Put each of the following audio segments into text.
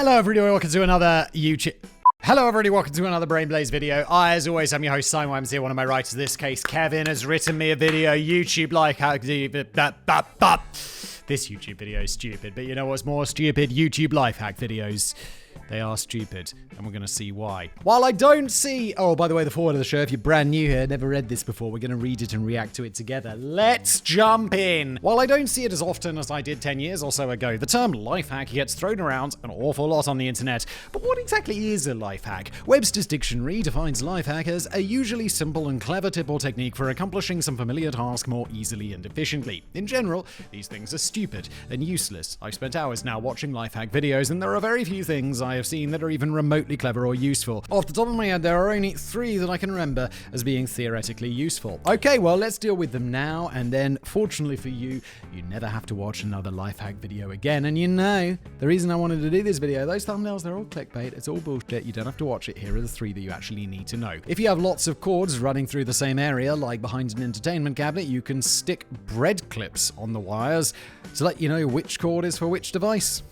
Hello everybody, welcome to another YouTube... Hello everybody, welcome to another Brain Blaze video. I, as always, am your host, Simon Wams here. One of my writers, in this case, Kevin, has written me a video. YouTube like how... This YouTube video is stupid, but you know what's more stupid? YouTube life hack videos. They are stupid, and we're going to see why. While I don't see... Oh, by the way, the forward of the show, if you're brand new here, never read this before, we're going to read it and react to it together. Let's jump in. While I don't see it as often as I did 10 years or so ago, the term life hack gets thrown around an awful lot on the internet. But what exactly is a life hack? Webster's dictionary defines life hack as a usually simple and clever tip or technique for accomplishing some familiar task more easily and efficiently. In general, these things are stupid and useless. I've spent hours now watching life hack videos, and there are very few things I have seen that are even remotely clever or useful. Off the top of my head, there are only 3 that I can remember as being theoretically useful. Okay, well, let's deal with them now, and then, fortunately for you, you never have to watch another life hack video again. And you know, the reason I wanted to do this video, those thumbnails, they're all clickbait, it's all bullshit, you don't have to watch it. Here are the 3 that you actually need to know. If you have lots of cords running through the same area, like behind an entertainment cabinet, you can stick bread clips on the wires to let you know which cord is for which device.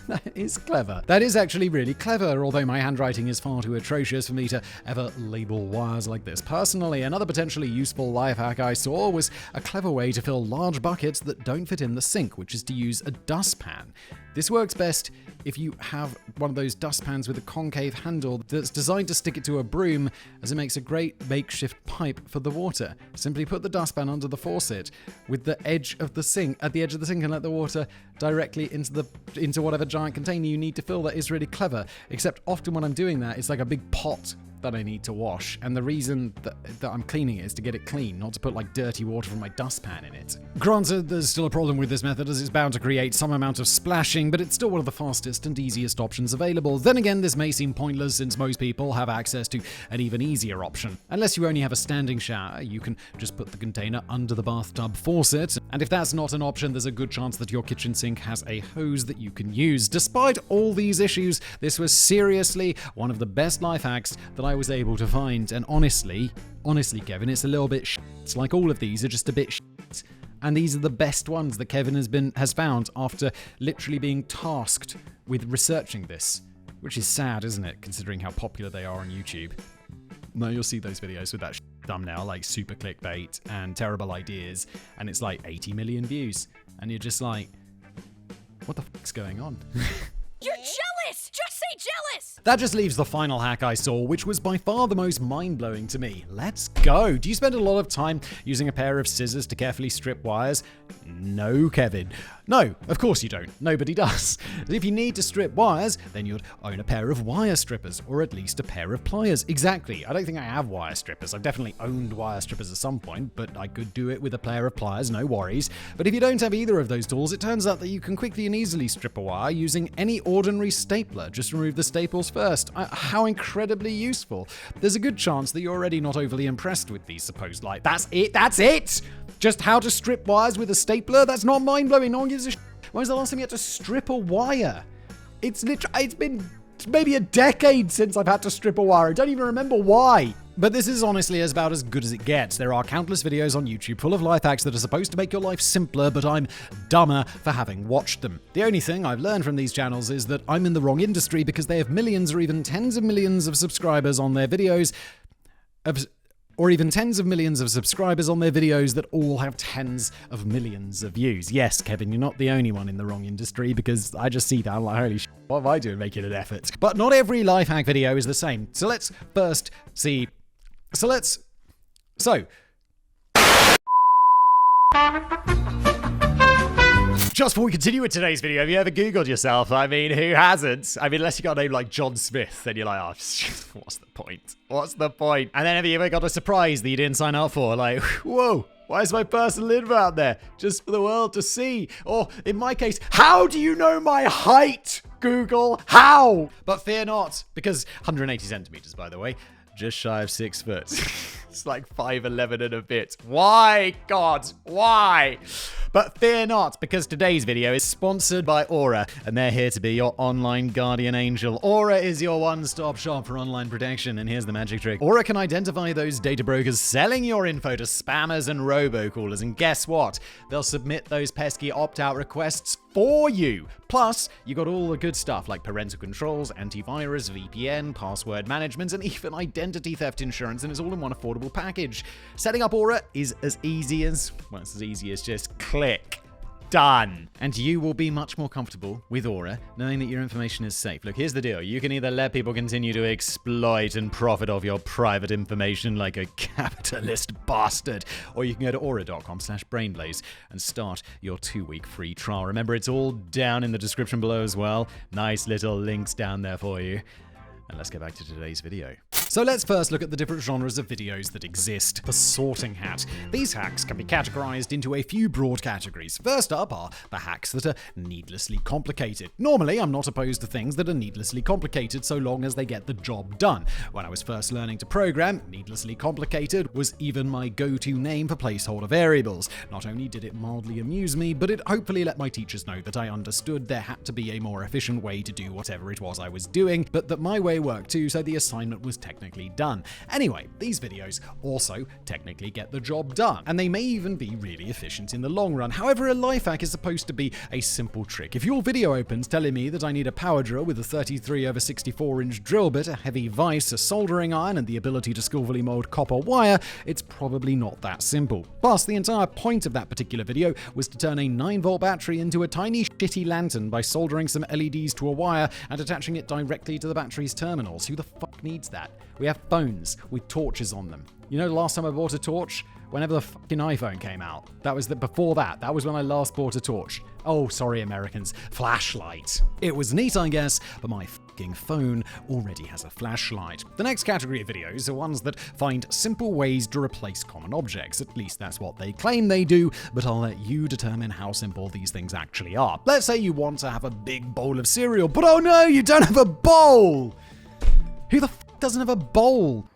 That is clever. That is actually really clever, although my handwriting is far too atrocious for me to ever label wires like this. Personally, another potentially useful life hack I saw was a clever way to fill large buckets that don't fit in the sink, which is to use a dustpan. This works best if you have one of those dustpans with a concave handle that's designed to stick it to a broom, as it makes a great makeshift pipe for the water. Simply put the dustpan under the faucet with the edge of the sink, at the edge of the sink, and let the water directly into whatever giant container you need to fill. That is really clever, except often when I'm doing that, it's like a big pot that I need to wash, and the reason that I'm cleaning it is to get it clean, not to put like dirty water from my dustpan in it. Granted, there's still a problem with this method as it's bound to create some amount of splashing, but it's still one of the fastest and easiest options available. Then again, this may seem pointless since most people have access to an even easier option. Unless you only have a standing shower, you can just put the container under the bathtub faucet, and if that's not an option, there's a good chance that your kitchen sink has a hose that you can use. Despite all these issues, this was seriously one of the best life hacks that I was able to find, and honestly, Kevin, it's a little bit shit. It's like all of these are just a bit shit. And these are the best ones that Kevin has found after literally being tasked with researching this, which is sad, isn't it, considering how popular they are on YouTube. Now you'll see those videos with that thumbnail, like super clickbait and terrible ideas, and it's like 80 million views, and you're just like, what the fuck's going on? You're jealous! Just say jealous! That just leaves the final hack I saw, which was by far the most mind-blowing to me. Let's go! Do you spend a lot of time using a pair of scissors to carefully strip wires? No, Kevin. No, of course you don't. Nobody does. If you need to strip wires, then you'd own a pair of wire strippers, or at least a pair of pliers. Exactly. I don't think I have wire strippers. I've definitely owned wire strippers at some point, but I could do it with a pair of pliers, no worries. But if you don't have either of those tools, it turns out that you can quickly and easily strip a wire using any ordinary stapler. Just remove the staples first. How incredibly useful. There's a good chance that you're already not overly impressed with these supposed light. That's it! Just how to strip wires with a stapler? That's not mind-blowing. No one gives a shit. When was the last time you had to strip a wire? It's been maybe a decade since I've had to strip a wire. I don't even remember why. But this is honestly about as good as it gets. There are countless videos on YouTube full of life hacks that are supposed to make your life simpler, but I'm dumber for having watched them. The only thing I've learned from these channels is that I'm in the wrong industry because they have millions or even tens of millions of subscribers on their videos that all have tens of millions of views. Yes, Kevin, you're not the only one in the wrong industry, because I just see that, I'm like, holy shit, what am I doing making an effort? But not every life hack video is the same. So let's first see... Just before we continue with today's video, have you ever Googled yourself? I mean, who hasn't? I mean, unless you got a name like John Smith, then you're like, oh, what's the point? What's the point? And then have you ever got a surprise that you didn't sign up for? Like, whoa, why is my personal info out there? Just for the world to see. Or, in my case, how do you know my height, Google? How? But fear not, because 180 centimeters, by the way. Just shy of 6 foot. It's like 5'11" and a bit. Why, God? Why? But fear not, because today's video is sponsored by Aura, and they're here to be your online guardian angel. Aura is your one-stop shop for online protection, and here's the magic trick. Aura can identify those data brokers selling your info to spammers and robocallers, and guess what? They'll submit those pesky opt-out requests for you. Plus, you got all the good stuff like parental controls, antivirus, VPN, password management, and even identity theft insurance, and it's all in one affordable package. Setting up Aura is as easy as, well, it's as easy as just click. Done. And you will be much more comfortable with Aura knowing that your information is safe. Look, here's the deal. You can either let people continue to exploit and profit off your private information like a capitalist bastard, or you can go to aura.com/brainblaze and start your 2-week free trial. Remember, it's all down in the description below as well. Nice little links down there for you. And let's get back to today's video. So let's first look at the different genres of videos that exist. The sorting hat. These hacks can be categorized into a few broad categories. First up are the hacks that are needlessly complicated. Normally, I'm not opposed to things that are needlessly complicated so long as they get the job done. When I was first learning to program, needlessly complicated was even my go-to name for placeholder variables. Not only did it mildly amuse me, but it hopefully let my teachers know that I understood there had to be a more efficient way to do whatever it was I was doing, but that my way worked too, so the assignment was technically done. Anyway, these videos also technically get the job done, and they may even be really efficient in the long run. However, a life hack is supposed to be a simple trick. If your video opens telling me that I need a power drill with a 33/64-inch drill bit, a heavy vise, a soldering iron, and the ability to skillfully mold copper wire, it's probably not that simple. Plus, the entire point of that particular video was to turn a 9-volt battery into a tiny shitty lantern by soldering some LEDs to a wire and attaching it directly to the battery's terminals. Who the fuck needs that? We have phones with torches on them. You know the last time I bought a torch? Whenever the fucking iPhone came out. That was before that. That was when I last bought a torch. Oh, sorry, Americans. Flashlight. It was neat, I guess, but my fucking phone already has a flashlight. The next category of videos are ones that find simple ways to replace common objects. At least that's what they claim they do, but I'll let you determine how simple these things actually are. Let's say you want to have a big bowl of cereal, but oh no, you don't have a bowl! Who the fuck doesn't have a bowl?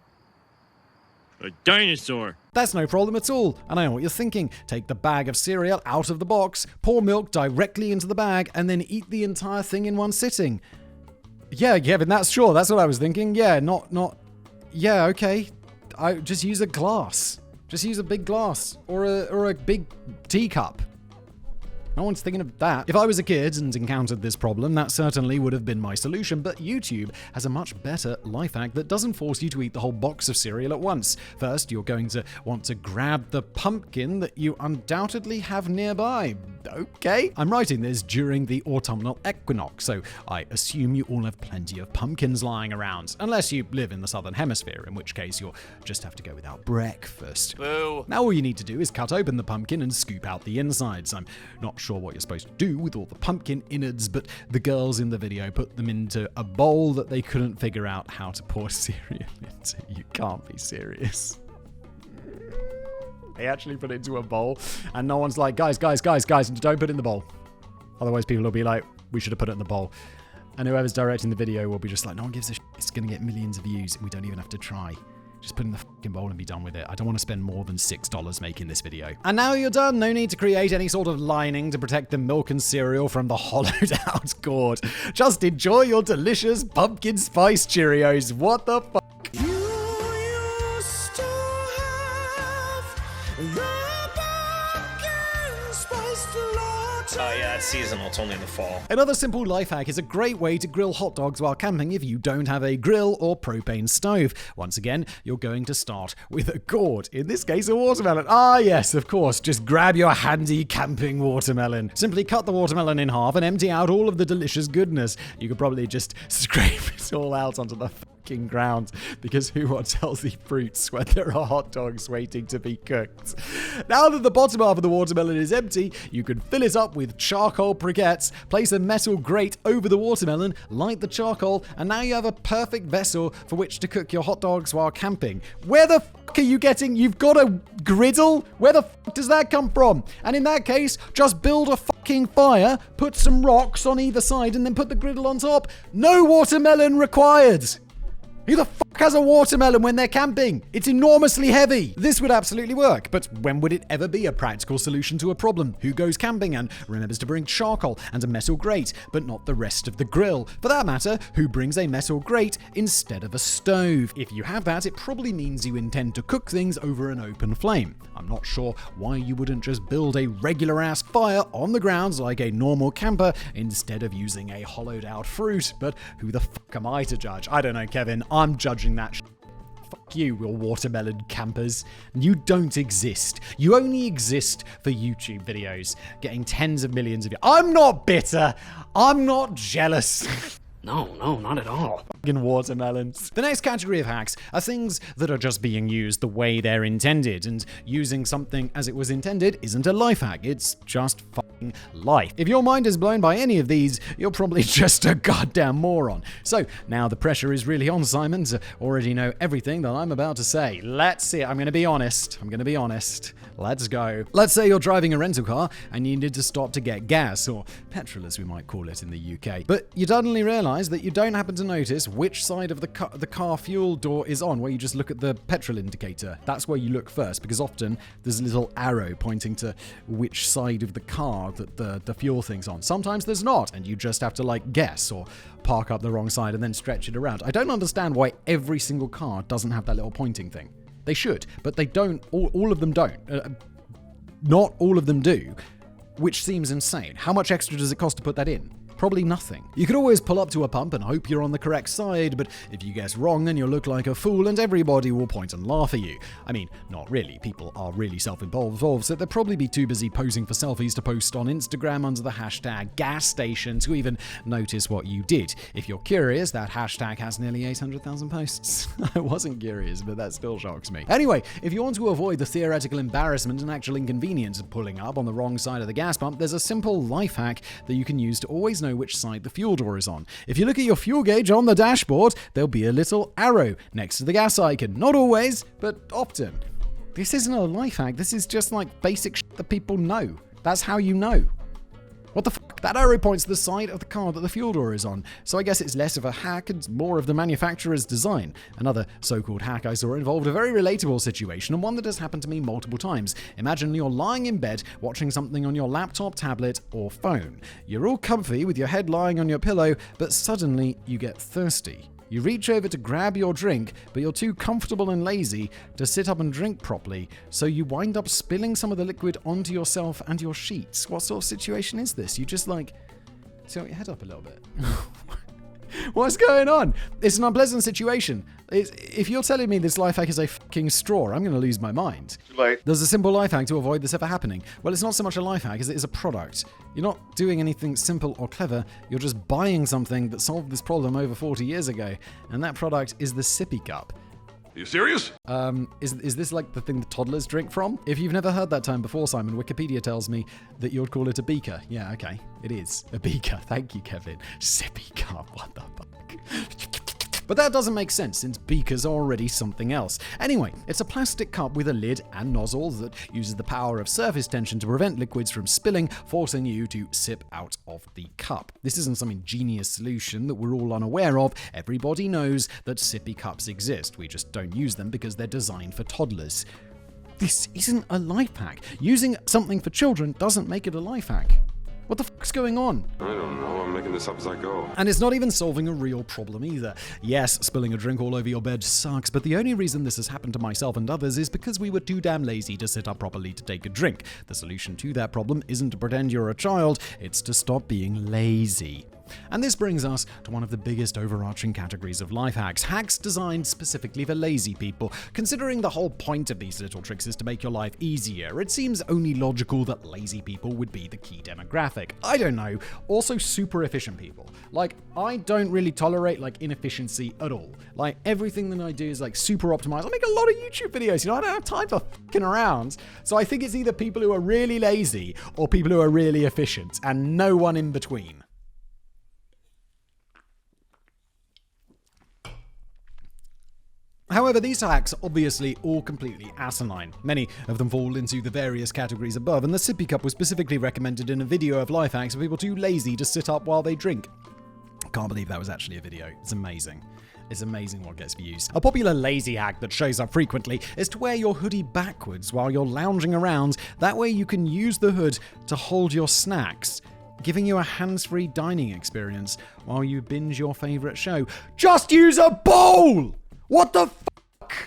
A dinosaur. That's no problem at all. And I know what you're thinking. Take the bag of cereal out of the box, pour milk directly into the bag, and then eat the entire thing in one sitting. Yeah, Kevin, that's what I was thinking. Yeah, yeah, okay. I just use a glass. Just use a big glass or a big teacup. No one's thinking of that. If I was a kid and encountered this problem, that certainly would have been my solution, but YouTube has a much better life hack that doesn't force you to eat the whole box of cereal at once. First, you're going to want to grab the pumpkin that you undoubtedly have nearby. Okay. I'm writing this during the autumnal equinox, so I assume you all have plenty of pumpkins lying around, unless you live in the southern hemisphere, in which case you'll just have to go without breakfast. Boo. Now all you need to do is cut open the pumpkin and scoop out the insides. I'm not sure what you're supposed to do with all the pumpkin innards, but the girls in the video put them into a bowl that they couldn't figure out how to pour cereal into. You can't be serious. They actually put it into a bowl, and no one's like, guys, don't put it in the bowl. Otherwise people will be like, we should have put it in the bowl. And whoever's directing the video will be just like, no one gives a shit. It's going to get millions of views, and we don't even have to try. Just put it in the fucking bowl and be done with it. I don't want to spend more than $6 making this video. And now you're done. No need to create any sort of lining to protect the milk and cereal from the hollowed out gourd. Just enjoy your delicious pumpkin spice Cheerios. What the fuck? You used to have the pumpkin spice latte. Oh yeah, it's seasonal. It's only in the fall. Another simple life hack is a great way to grill hot dogs while camping if you don't have a grill or propane stove. Once again, you're going to start with a gourd, in this case a watermelon. Ah yes, of course, just grab your handy camping watermelon. Simply cut the watermelon in half and empty out all of the delicious goodness. You could probably just scrape it all out onto the fucking ground, because who wants healthy fruits when there are hot dogs waiting to be cooked? Now that the bottom half of the watermelon is empty, you can fill it up with charcoal briquettes, place a metal grate over the watermelon, light the charcoal, and now you have a perfect vessel for which to cook your hot dogs while camping. Where the fuck are you getting? You've got a griddle? Where the fuck does that come from? And in that case, just build a fucking fire, put some rocks on either side, and then put the griddle on top. No watermelon required. Who the fuck has a watermelon when they're camping? It's enormously heavy. This would absolutely work, but when would it ever be a practical solution to a problem? Who goes camping and remembers to bring charcoal and a metal grate, but not the rest of the grill? For that matter, who brings a metal grate instead of a stove? If you have that, it probably means you intend to cook things over an open flame. I'm not sure why you wouldn't just build a regular-ass fire on the grounds like a normal camper instead of using a hollowed-out fruit, but who the fuck am I to judge? I don't know, Kevin. I'm judging that shit. Fuck you, your watermelon campers. You don't exist. You only exist for YouTube videos, getting tens of millions of views. I'm not bitter. I'm not jealous. No, not at all. Fucking watermelons. The next category of hacks are things that are just being used the way they're intended, and using something as it was intended isn't a life hack, it's just fucking life. If your mind is blown by any of these, you're probably just a goddamn moron. So, now the pressure is really on Simon to already know everything that I'm about to say. Let's see it. I'm gonna be honest. Let's go. Let's say you're driving a rental car and you need to stop to get gas, or petrol as we might call it in the UK. But you suddenly realize that you don't happen to notice which side of the car fuel door is on, where you just look at the petrol indicator. That's where you look first, because often there's a little arrow pointing to which side of the car that the fuel thing's on. Sometimes there's not, and you just have to guess or park up the wrong side and then stretch it around. I don't understand why every single car doesn't have that little pointing thing. They should, but they don't. All of them don't. Not all of them do, which seems insane. How much extra does it cost to put that in? Probably nothing. You could always pull up to a pump and hope you're on the correct side, but if you guess wrong, then you'll look like a fool and everybody will point and laugh at you. I mean, not really. People are really self-involved, so they'll probably be too busy posing for selfies to post on Instagram under the hashtag gas station to even notice what you did. If you're curious, that hashtag has nearly 800,000 posts. I wasn't curious, but that still shocks me. Anyway, if you want to avoid the theoretical embarrassment and actual inconvenience of pulling up on the wrong side of the gas pump, there's a simple life hack that you can use to always know which side the fuel door is on. If you look at your fuel gauge on the dashboard, there'll be a little arrow next to the gas icon. Not always, but often. This isn't a life hack. This is just basic shit that people know. That's how you know. What the fuck? That arrow points to the side of the car that the fuel door is on, so I guess it's less of a hack and more of the manufacturer's design. Another so-called hack I saw involved a very relatable situation, and one that has happened to me multiple times. Imagine you're lying in bed watching something on your laptop, tablet, or phone. You're all comfy with your head lying on your pillow, but suddenly you get thirsty. You reach over to grab your drink, but you're too comfortable and lazy to sit up and drink properly, so you wind up spilling some of the liquid onto yourself and your sheets. What sort of situation is this? You just tilt your head up a little bit. What's going on? It's an unpleasant situation. If you're telling me this life hack is a fucking straw, I'm going to lose my mind. There's a simple life hack to avoid this ever happening. Well, it's not so much a life hack as it is a product. You're not doing anything simple or clever. You're just buying something that solved this problem over 40 years ago. And that product is the sippy cup. Are you serious? Is this the thing that toddlers drink from? If you've never heard that term before, Simon, Wikipedia tells me that you would call it a beaker. Yeah, okay. It is. A beaker. Thank you, Kevin. Sippy cup. What the fuck? But that doesn't make sense since beakers are already something else. Anyway, it's a plastic cup with a lid and nozzle that uses the power of surface tension to prevent liquids from spilling, forcing you to sip out of the cup. This isn't some ingenious solution that we're all unaware of. Everybody knows that sippy cups exist. We just don't use them because they're designed for toddlers. This isn't a life hack. Using something for children doesn't make it a life hack. What the fuck's going on? I don't know. I'm making this up as I go. And it's not even solving a real problem either. Yes, spilling a drink all over your bed sucks, but the only reason this has happened to myself and others is because we were too damn lazy to sit up properly to take a drink. The solution to that problem isn't to pretend you're a child, it's to stop being lazy. And this brings us to one of the biggest overarching categories of life hacks. Hacks designed specifically for lazy people. Considering the whole point of these little tricks is to make your life easier, it seems only logical that lazy people would be the key demographic. I don't know. Also super efficient people. I don't really tolerate inefficiency at all. Everything that I do is super optimized. I make a lot of YouTube videos, I don't have time for fucking around. So I think it's either people who are really lazy or people who are really efficient, and no one in between. However, these hacks are obviously all completely asinine. Many of them fall into the various categories above, and the sippy cup was specifically recommended in a video of life hacks for people too lazy to sit up while they drink. Can't believe that was actually a video. It's amazing. It's amazing what gets views. A popular lazy hack that shows up frequently is to wear your hoodie backwards while you're lounging around. That way you can use the hood to hold your snacks, giving you a hands-free dining experience while you binge your favorite show. Just use a bowl! What the fuck?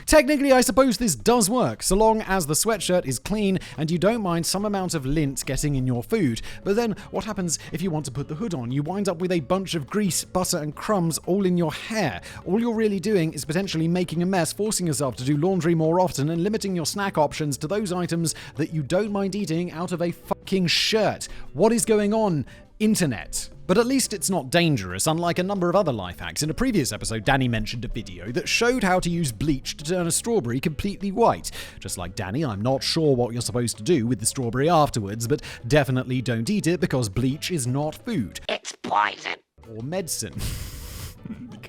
Technically, I suppose this does work, so long as the sweatshirt is clean and you don't mind some amount of lint getting in your food. But then, what happens if you want to put the hood on? You wind up with a bunch of grease, butter, and crumbs all in your hair. All you're really doing is potentially making a mess, forcing yourself to do laundry more often, and limiting your snack options to those items that you don't mind eating out of a fucking shirt. What is going on, internet? But at least it's not dangerous, unlike a number of other life hacks. In a previous episode, Danny mentioned a video that showed how to use bleach to turn a strawberry completely white. Just like Danny, I'm not sure what you're supposed to do with the strawberry afterwards, but definitely don't eat it because bleach is not food. It's poison. Or medicine.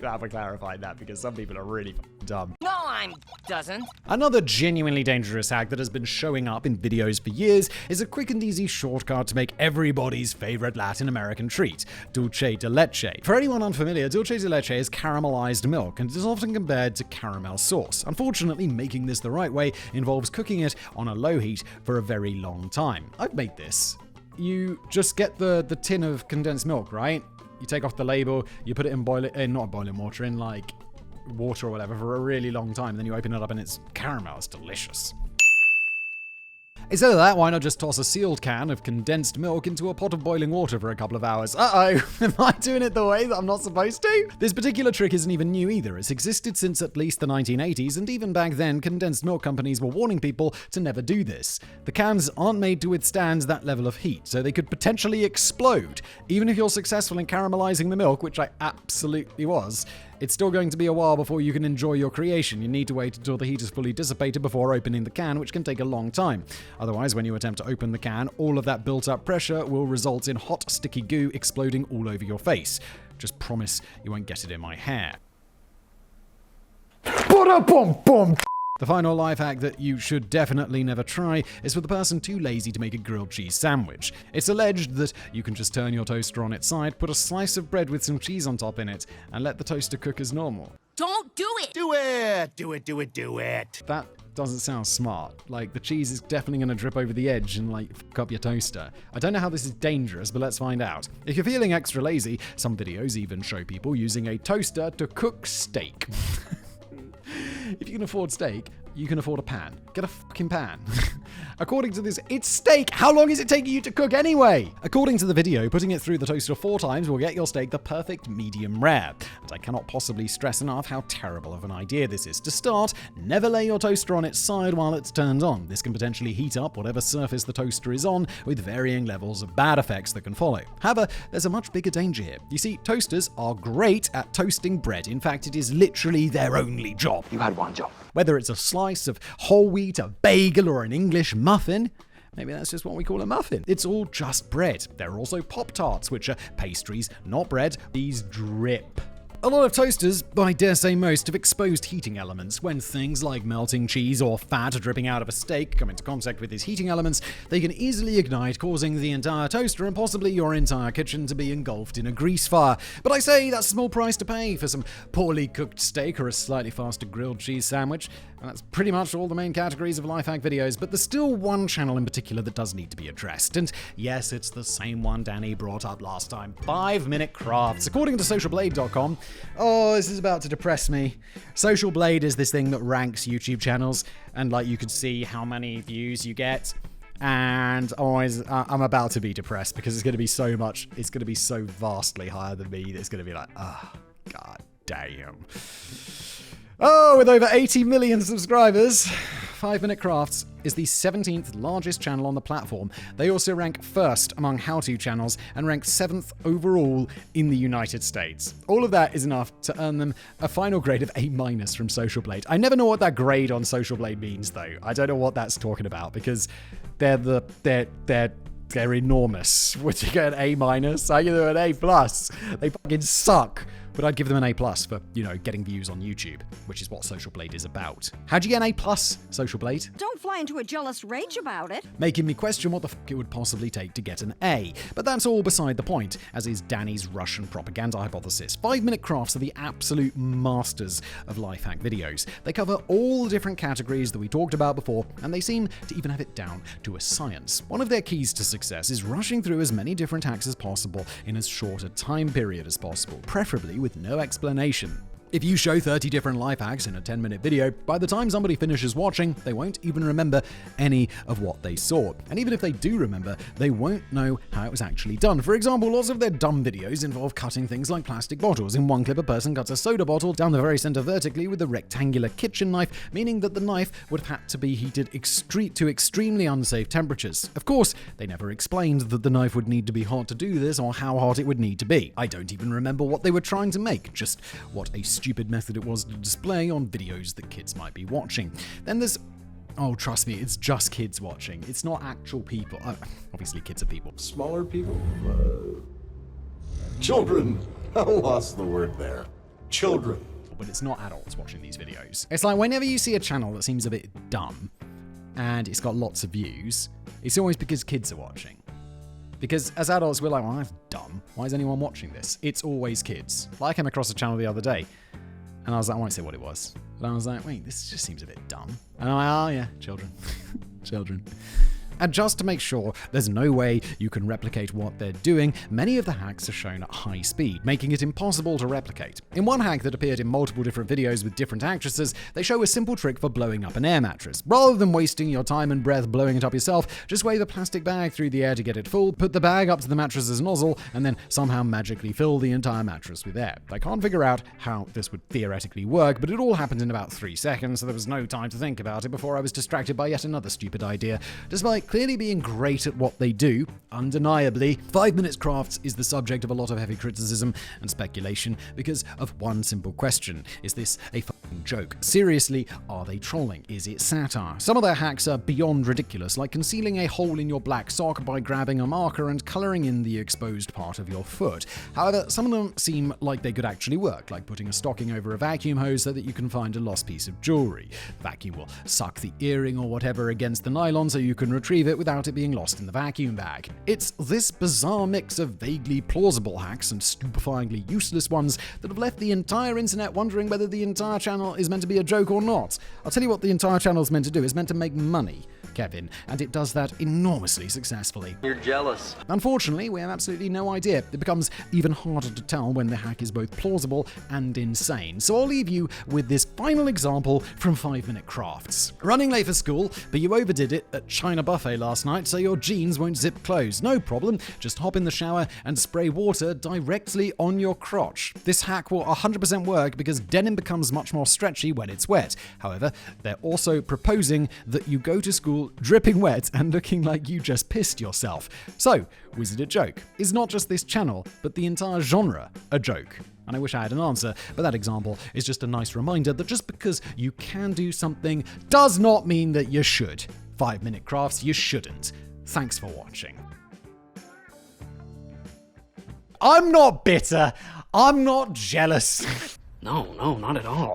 I have to clarify that because some people are really dumb. No, I'm doesn't. Another genuinely dangerous hack that has been showing up in videos for years is a quick and easy shortcut to make everybody's favorite Latin American treat, dulce de leche. For anyone unfamiliar, dulce de leche is caramelized milk and is often compared to caramel sauce. Unfortunately, making this the right way involves cooking it on a low heat for a very long time. I've made this. You just get the tin of condensed milk, right? You take off the label, you put it in not boiling water, in like water or whatever for a really long time. And then you open it up and it's caramel. It's delicious. Instead of that, why not just toss a sealed can of condensed milk into a pot of boiling water for a couple of hours? Uh-oh, am I doing it the way that I'm not supposed to? This particular trick isn't even new either. It's existed since at least the 1980s, and even back then, condensed milk companies were warning people to never do this. The cans aren't made to withstand that level of heat, so they could potentially explode. Even if you're successful in caramelizing the milk, which I absolutely was, it's still going to be a while before you can enjoy your creation. You need to wait until the heat is fully dissipated before opening the can, which can take a long time. Otherwise, when you attempt to open the can, all of that built-up pressure will result in hot, sticky goo exploding all over your face. Just promise you won't get it in my hair. The final life hack that you should definitely never try is for the person too lazy to make a grilled cheese sandwich. It's alleged that you can just turn your toaster on its side, put a slice of bread with some cheese on top in it, and let the toaster cook as normal. Don't do it. Do it! Do it, do it, do it! That doesn't sound smart. Like, the cheese is definitely going to drip over the edge and, like, fuck up your toaster. I don't know how this is dangerous, but let's find out. If you're feeling extra lazy, some videos even show people using a toaster to cook steak. If you can afford steak, you can afford a pan. Get a fucking pan. According to this, it's steak. How long is it taking you to cook anyway? According to the video, putting it through the toaster 4 times will get your steak the perfect medium rare. And I cannot possibly stress enough how terrible of an idea this is. To start, never lay your toaster on its side while it's turned on. This can potentially heat up whatever surface the toaster is on, with varying levels of bad effects that can follow. However, there's a much bigger danger here. You see, toasters are great at toasting bread. In fact, it is literally their only job. You had one job. Whether it's a slice of whole wheat, a bagel, or an English muffin, maybe that's just what we call a muffin. It's all just bread. There are also Pop-Tarts, which are pastries, not bread. These drip. A lot of toasters, I dare say most, have exposed heating elements. When things like melting cheese or fat dripping out of a steak come into contact with these heating elements, they can easily ignite, causing the entire toaster and possibly your entire kitchen to be engulfed in a grease fire. But I say that's a small price to pay for some poorly cooked steak or a slightly faster grilled cheese sandwich. And that's pretty much all the main categories of life hack videos, but there's still one channel in particular that does need to be addressed. And yes, it's the same one Danny brought up last time, 5-Minute Crafts. According to socialblade.com, oh, this is about to depress me. Social Blade is this thing that ranks YouTube channels, and like you could see how many views you get. And I'm about to be depressed because it's going to be so much, it's going to be so vastly higher than me that it's going to be like, oh, god damn. Oh, with over 80 million subscribers, 5-Minute Crafts is the 17th largest channel on the platform. They also rank first among how-to channels and rank 7th overall in the United States. All of that is enough to earn them a final grade of A- from Social Blade. I never know what that grade on Social Blade means, though. I don't know what that's talking about because they're enormous. Would you get an A-? I give them an A+. They fucking suck. but I'd give them an A+ for, getting views on YouTube, which is what Social Blade is about. How'd you get an A+, Social Blade? Don't fly into a jealous rage about it. Making me question what the fuck it would possibly take to get an A. But that's all beside the point, as is Danny's Russian propaganda hypothesis. 5-minute crafts are the absolute masters of life hack videos. They cover all the different categories that we talked about before, and they seem to even have it down to a science. One of their keys to success is rushing through as many different hacks as possible in as short a time period as possible, preferably with no explanation. If you show 30 different life hacks in a 10-minute video, by the time somebody finishes watching, they won't even remember any of what they saw. And even if they do remember, they won't know how it was actually done. For example, lots of their dumb videos involve cutting things like plastic bottles. In one clip, a person cuts a soda bottle down the very center vertically with a rectangular kitchen knife, meaning that the knife would have had to be heated to extremely unsafe temperatures. Of course, they never explained that the knife would need to be hot to do this or how hot it would need to be. I don't even remember what they were trying to make, just what a stupid method it was to display on videos that kids might be watching. Then there's oh, trust me, it's just kids watching. It's not actual people. Obviously, kids are people. Smaller people? Children. I lost the word there. Children. But it's not adults watching these videos. It's like whenever you see a channel that seems a bit dumb and it's got lots of views, it's always because kids are watching. Because as adults, we're like, well, that's dumb. Why is anyone watching this? It's always kids. Like I came across a channel the other day, and I was like, I won't say what it was. But I was like, wait, this just seems a bit dumb. And I'm like, oh yeah, children. Children. And just to make sure there's no way you can replicate what they're doing, many of the hacks are shown at high speed, making it impossible to replicate. In one hack that appeared in multiple different videos with different actresses, they show a simple trick for blowing up an air mattress. Rather than wasting your time and breath blowing it up yourself, just wave a plastic bag through the air to get it full, put the bag up to the mattress's nozzle, and then somehow magically fill the entire mattress with air. I can't figure out how this would theoretically work, but it all happened in about 3 seconds, so there was no time to think about it before I was distracted by yet another stupid idea. Despite clearly being great at what they do, undeniably, 5 Minutes Crafts is the subject of a lot of heavy criticism and speculation because of one simple question. Is this a fucking joke? Seriously, are they trolling? Is it satire? Some of their hacks are beyond ridiculous, like concealing a hole in your black sock by grabbing a marker and coloring in the exposed part of your foot. However, some of them seem like they could actually work, like putting a stocking over a vacuum hose so that you can find a lost piece of jewelry. The vacuum will suck the earring or whatever against the nylon so you can retrieve it without it being lost in the vacuum bag. It's this bizarre mix of vaguely plausible hacks and stupefyingly useless ones that have left the entire internet wondering whether the entire channel is meant to be a joke or not. I'll tell you what the entire channel is meant to do. It's meant to make money, Kevin, and it does that enormously successfully. You're jealous. Unfortunately, we have absolutely no idea. It becomes even harder to tell when the hack is both plausible and insane. So I'll leave you with this final example from 5 Minute Crafts. Running late for school, but you overdid it at China Buffet last night, so your jeans won't zip closed. No problem, just hop in the shower and spray water directly on your crotch. This hack will 100% work because denim becomes much more stretchy when it's wet. However, they're also proposing that you go to school dripping wet and looking like you just pissed yourself. So, was it a joke? Is not just this channel, but the entire genre a joke? And I wish I had an answer, but that example is just a nice reminder that just because you can do something does not mean that you should. 5 Minute Crafts, you shouldn't. Thanks for watching. I'm not bitter. I'm not jealous. No, not at all.